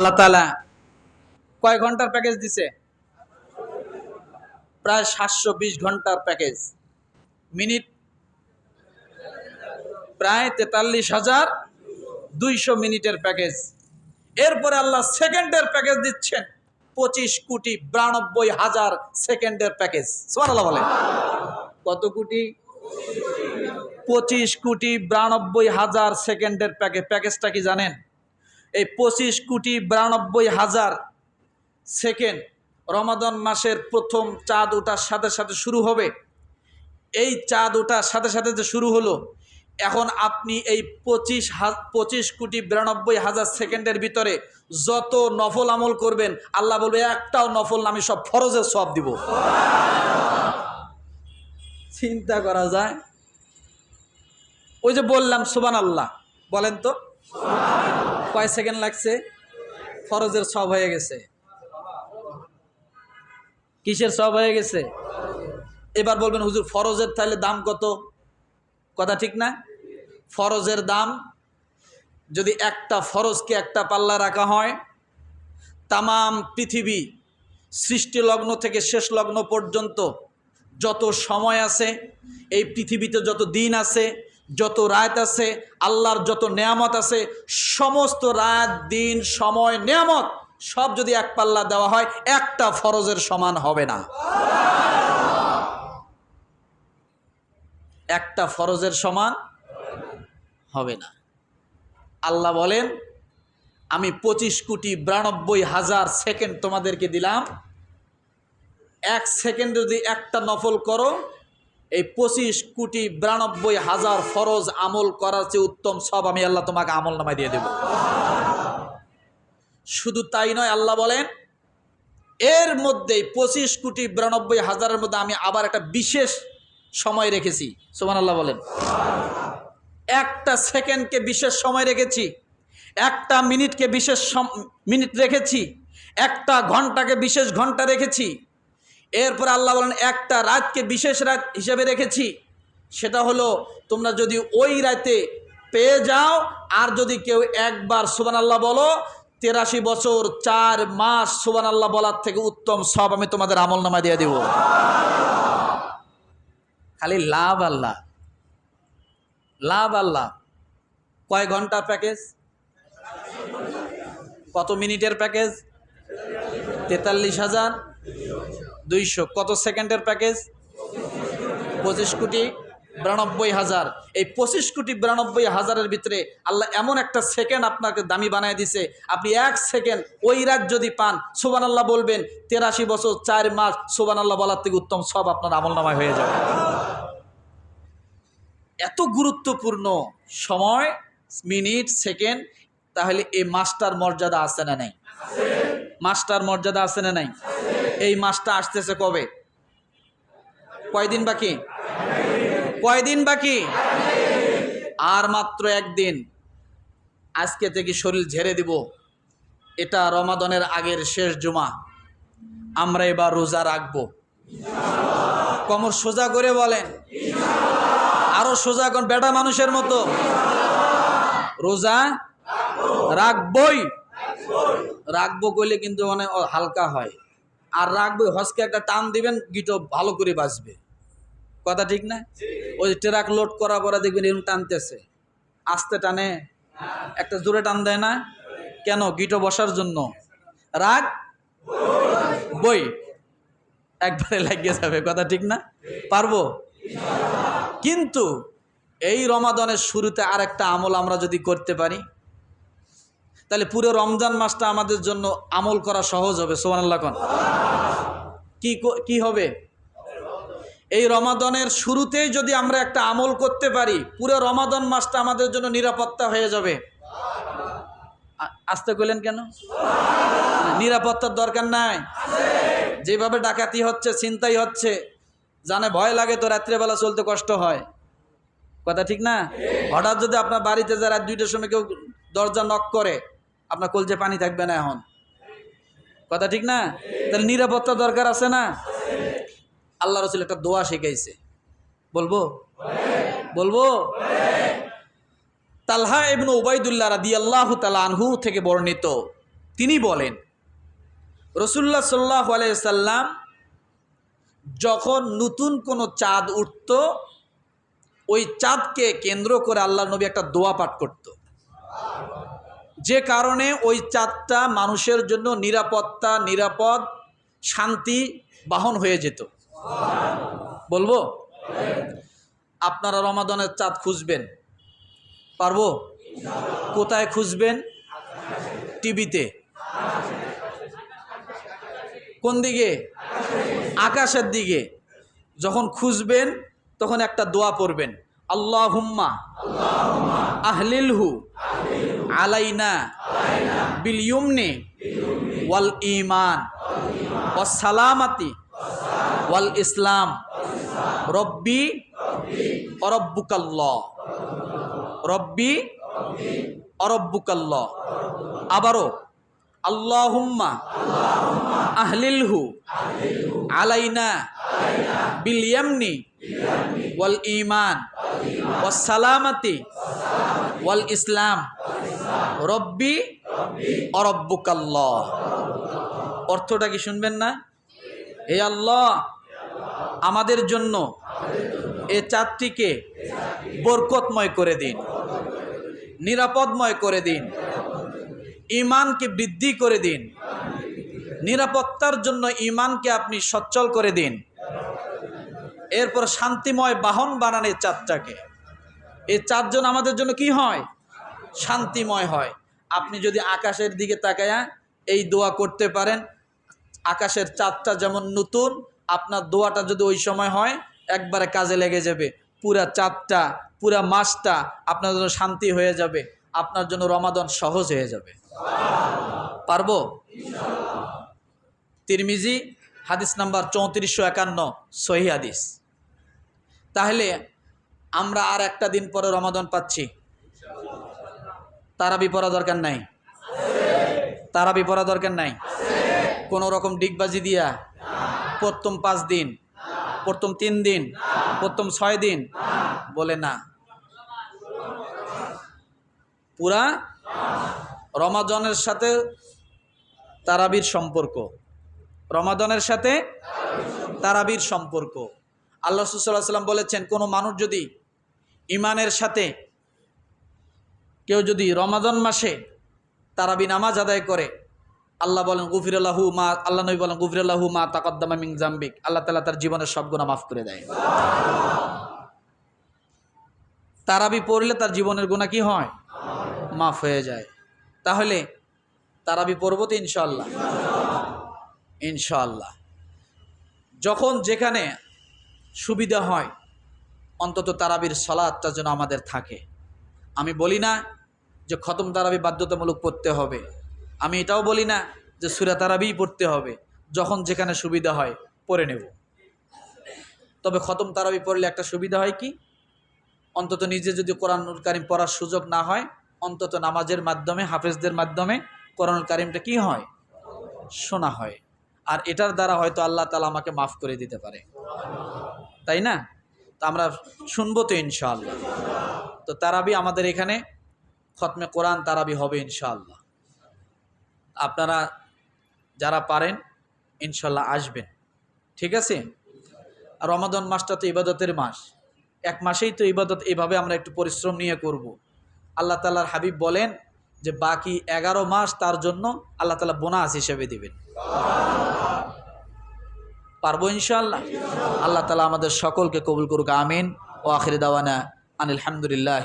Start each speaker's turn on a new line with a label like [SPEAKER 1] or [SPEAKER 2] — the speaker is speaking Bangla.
[SPEAKER 1] আল্লাহ তাআলা কয় ঘন্টার প্যাকেজ দিছে? প্রায় 720 ঘন্টার প্যাকেজ। মিনিট প্রায় 43,200 মিনিটের প্যাকেজ। এরপরে আল্লাহ সেকেন্ডের প্যাকেজ দিচ্ছেন 25,92,000 সেকেন্ডের প্যাকেজ। সুবহানাল্লাহ বলেন। কত কোটি? 25,92,000 সেকেন্ডের প্যাকেজ। প্যাকেজটা কি জানেন? এই 25,92,000 সেকেন্ড রমাদান মাসের প্রথম চাঁদ ওঠার সাথে সাথে শুরু হবে। এই চাঁদ ওঠার সাথে সাথে যে শুরু হলো, এখন আপনি এই 25,92,000 সেকেন্ডের ভিতরে যত নফল আমল করবেন, আল্লাহ বলবে একটাও নফল না, আমি সব ফরজের সওয়াব দিব। চিন্তা করা যায়? ওই যে বললাম সুবহানাল্লাহ, বলেন তো কয় সেকেন্ড লাগছে? ফরজের সওয়াব হয়ে গেছে। কিসের সওয়াব হয়ে গেছে? এবার বলবেন হুজুর ফরজের তাহলে দাম কত? কথা ঠিক না? ফরজের দাম যদি একটা ফরজকে একটা পাল্লা রাখা হয়, তামাম পৃথিবী সৃষ্টি লগ্ন থেকে শেষ লগ্ন পর্যন্ত যত সময় আছে, এই পৃথিবীতে যত দিন আছে, যত রাত আছে, আল্লাহর যত নেয়ামত আছে, সমস্ত রাত দিন সময় নেয়ামত সব যদি এক পাল্লা দেওয়া হয়, একটা ফরজের সমান হবে না। একটা ফরজের সমান হবে না। আল্লাহ বলেন আমি 25,92,000 সেকেন্ড তোমাদেরকে দিলাম। এক সেকেন্ডে যদি একটা নফল করো, এই 25,92,000 ফরজ আমল করার চেয়ে উত্তম সব আমি আল্লাহ তোমাকে আমল নামায় দিয়ে দেব। শুধু তাই নয়, আল্লাহ বলেন এর মধ্যে 25,92,000-এর মধ্যে আমি আবার একটা বিশেষ সময় রেখেছি। সুবহানাল্লাহ বলেন। একটা সেকেন্ডকে বিশেষ সময় রেখেছি, একটা মিনিটকে বিশেষ মিনিট রেখেছি, একটা ঘন্টাকে বিশেষ ঘন্টা রেখেছি। এরপর আল্লাহ বলেন একটা রাতকে বিশেষ রাত হিসেবে রেখেছি। সেটা হলো তোমরা যদি ওই রাতে পেয়ে যাও, আর যদি কেউ একবার সুবহানাল্লাহ বলো, 83 বছর 4 মাস সুবহানাল্লাহ বলার থেকে উত্তম সব আমি তোমাদের আমল নামা দিয়ে দেব। খালি লাভ আল্লাহ, লাভ আল্লাহ। কয় ঘন্টার প্যাকেজ? কত মিনিটের প্যাকেজ? 43,200। কত সেকেন্ডের প্যাকেজ? 25,92,000। এই 25,92,000-এর ভিতরে আল্লাহ এমন একটা সেকেন্ড আপনাকে দামি বানায় দিছে, আপনি এক সেকেন্ড ওই রাত যদি পান, সুবহানাল্লাহ বলবেন, 83 বছর 4 মাস সুবহানাল্লাহ বলার থেকে উত্তম সব আপনার আমলনামায় হয়ে যাবে। এত গুরুত্বপূর্ণ সময়, মিনিট, সেকেন্ড। তাহলে এই মাসটার মর্যাদা আছে না নাই? মাসটার মর্যাদা আছে না নাই? এই মাসটা আসতেছে কবে? কয়দিন বাকি? কয়দিন বাকি? আর মাত্র একদিন। আজকে থেকে শরীর ঝেড়ে দিব। এটা রমাদানের আগের শেষ জুমা। আমরা এবার রোজা রাখবো। কোমর সোজা করে বলেন, আরো সোজা কোন বেটা মানুষের মতো। রোজা রাখবই। রাখবো কইলে কিন্তু মানে হালকা হয়, আর রাখবো হজকে একটা টান দিবেন, গিটো ভালো করে বাঁচবে। কথা ঠিক না? ওই ট্রাক লোড করা পরে দেখবেন এরকম টানতেছে, আস্তে টানে, একটা জোরে টান দেয় না কেন? গিটো বসার জন্য। রাগ বই একবারে লাগিয়ে যাবে। কথা ঠিক না? পারবো। কিন্তু এই রমাদানের শুরুতে আরেকটা আমল আমরা যদি করতে পারি, তাহলে পুরো রমজান মাসটা আমাদের জন্য আমল করা সহজ হবে। সুবহানাল্লাহ কোন কি হবে? এই রমাদানের শুরুতেই যদি আমরা একটা আমল করতে পারি, পুরো রমাদান মাসটা আমাদের জন্য নিরাপত্তা হয়ে যাবে। আসতে কইলেন কেন? নিরাপত্তার দরকার নাই। যেভাবে ডাকাতি হচ্ছে, ছিনতাই হচ্ছে, জানে ভয় লাগে তো রাত্রেবেলা চলতে কষ্ট হয়। কথা ঠিক না? হঠাৎ যদি আপনার বাড়িতে যা রাত 2টার সময় কেউ দরজা নক করে, আপনার কলজে পানি থাকবে না এখন। কথা ঠিক না? তাহলে নিরাপত্তা দরকার আছে না? আল্লাহ রাসূল একটা দোয়া শিখাইছে, বলবো? বলবো? তালহা ইবনে উবাইদুল্লাহ রাদিয়াল্লাহু তাআলা আনহু থেকে বর্ণিত, তিনি বলেন রাসূলুল্লাহ সাল্লাল্লাহু আলাইহি সাল্লাম যখন নতুন কোনো চাঁদ উঠত ওই চাঁদকে কেন্দ্র করে আল্লাহর নবী একটা দোয়া পাঠ করত, যে কারণে ওই চাঁদটা মানুষের জন্য নিরাপত্তা, নিরাপদ, শান্তি বাহন হয়ে যেত। বলবো আপনারা রমাদানের চাঁদ খুঁজবেন, পারবো? কোথায় খুঁজবেন? টিভিতে। কোন দিকে? আকাশের দিকে। যখন খুঁজবেন তখন একটা দোয়া পড়বেন, আল্লাহুম্মা আহলিলহু আলাইনা বিল ইয়ুমনি ওয়াল ঈমান ওয়াস সালামাতি ওয়াল ইসলাম রব্বি অরব্বুকাল্লাহ, রব্বি অরব্বুকাল্লাহ। আবারও আল্লাহুম্মা আহলিলহু আলাইনা বিল ইয়ামনি ওয়াল ঈমান ওয়াস সালামাতি ওয়াল ইসলাম রব্বি অরব্বুকাল্লাহ। অর্থটা কি শুনবেন না? হে আল্লাহ, আমাদের জন্য এ চাঁদটিকে বরকতময় করে দিন, নিরাপদময় করে দিন, ঈমানকে বৃদ্ধি করে দিন, নিরাপত্তার জন্য ঈমানকে আপনি সচ্ছল করে দিন। এরপর শান্তিময় বাহন বানান এই চাঁদটাকে। এই চাঁদ যেন আমাদের জন্য কি হয়? শান্তিময় হয়। আপনি যদি আকাশের দিকে তাকায়া এই দোয়া করতে পারেন, আকাশের চাঁদটা যেমন নতুন, আপনার দোয়াটা যদি ওই সময় হয় একবারে কাজে লেগে যাবে। পুরা চাঁদটা, পুরা মাসটা আপনার জন্য শান্তি হয়ে যাবে, আপনার জন্য রমাদান সহজ হয়ে যাবে। পারবো? তিরমিজি হাদিস নাম্বার 3451, সহিহ হাদিস। তাহলে আমরা আর একটা দিন পরে রমাদান পাচ্ছি। তারাবি পড়া দরকার নাই, তারাবি পড়া দরকার নাই। কোনো রকম ডিগবাজি দিয়া প্রথম 5 দিন, প্রথম 3 দিন, প্রথম 6 দিন বলে না, পুরা রমাদানের সাথে তারাবির সম্পর্ক, রমাদানের সাথে তারাবির সম্পর্ক। আল্লাহ রাসূল সাল্লাল্লাহু আলাইহি ওয়াসাল্লাম বলেছেন, কোনো মানুষ যদি ঈমানের সাথে কেউ যদি রমাদান মাসে তারাবি নামাজ আদায় করে, আল্লাহ বলেন গুফিরাল্লাহু মা, আল্লাহ নবী বলেন গুফিরাল্লাহু মা তাকাদ্দামা মিন জামবিক, আল্লাহ তাআলা তার জীবনের সব গুনাহ মাফ করে দেয়। তারাবি পড়লে তার জীবনের গুনাহ কি হয়? মাফ হয়ে যায়। তাহলে তারাবি পড়ব তো ইনশাআল্লাহ, ইনশাআল্লাহ। যখন যেখানে সুবিধা হয় অন্তত তারাবির সালাতটা যেন আমাদের থাকে। আমি বলি না যে খতম তারাবি বাধ্যতামূলক পড়তে হবে, আমি এটাও বলি না যে সূরা তারাবি পড়তে হবে। যখন যেখানে সুবিধা হয় পড়ে নেব। তবে খতম তারাবি পড়লে একটা সুবিধা হয় কি, অন্তত নিজে যদি কোরআনুল কারীম পড়ার সুযোগ না হয়, অন্তত নামাজের মাধ্যমে হাফেজদের মাধ্যমে কোরআনুল কারীমটা কি হয়? শোনা হয়। আর এটার দ্বারা হয়তো আল্লাহ তাআলা আমাকে মাফ করে দিতে পারে, তাই না? তো আমরা শুনবো তো ইনশাআল্লাহ। তো তারাবি আমাদের এখানে খতমে কোরআন তারাবি হবে ইনশাআল্লাহ। আপনারা যারা পারেন ইনশাআল্লাহ আসবেন, ঠিক আছে? আর রমাদান মাসটা তো ইবাদতের মাস, এক মাসেই তো ইবাদত, এইভাবে আমরা একটু পরিশ্রম নিয়ে করব। আল্লাহ তাআলার হাবিব বলেন যে বাকি 11 মাস তার জন্য আল্লাহ তাআলা বোনাস হিসেবে দিবেন। পারবো ইনশাআল্লাহ। আল্লাহ তাআলা আমাদের সকলকে কবুল করুক, আমিন। ও আখির দাওয়ানা আনিল হামদুলিল্লাহ।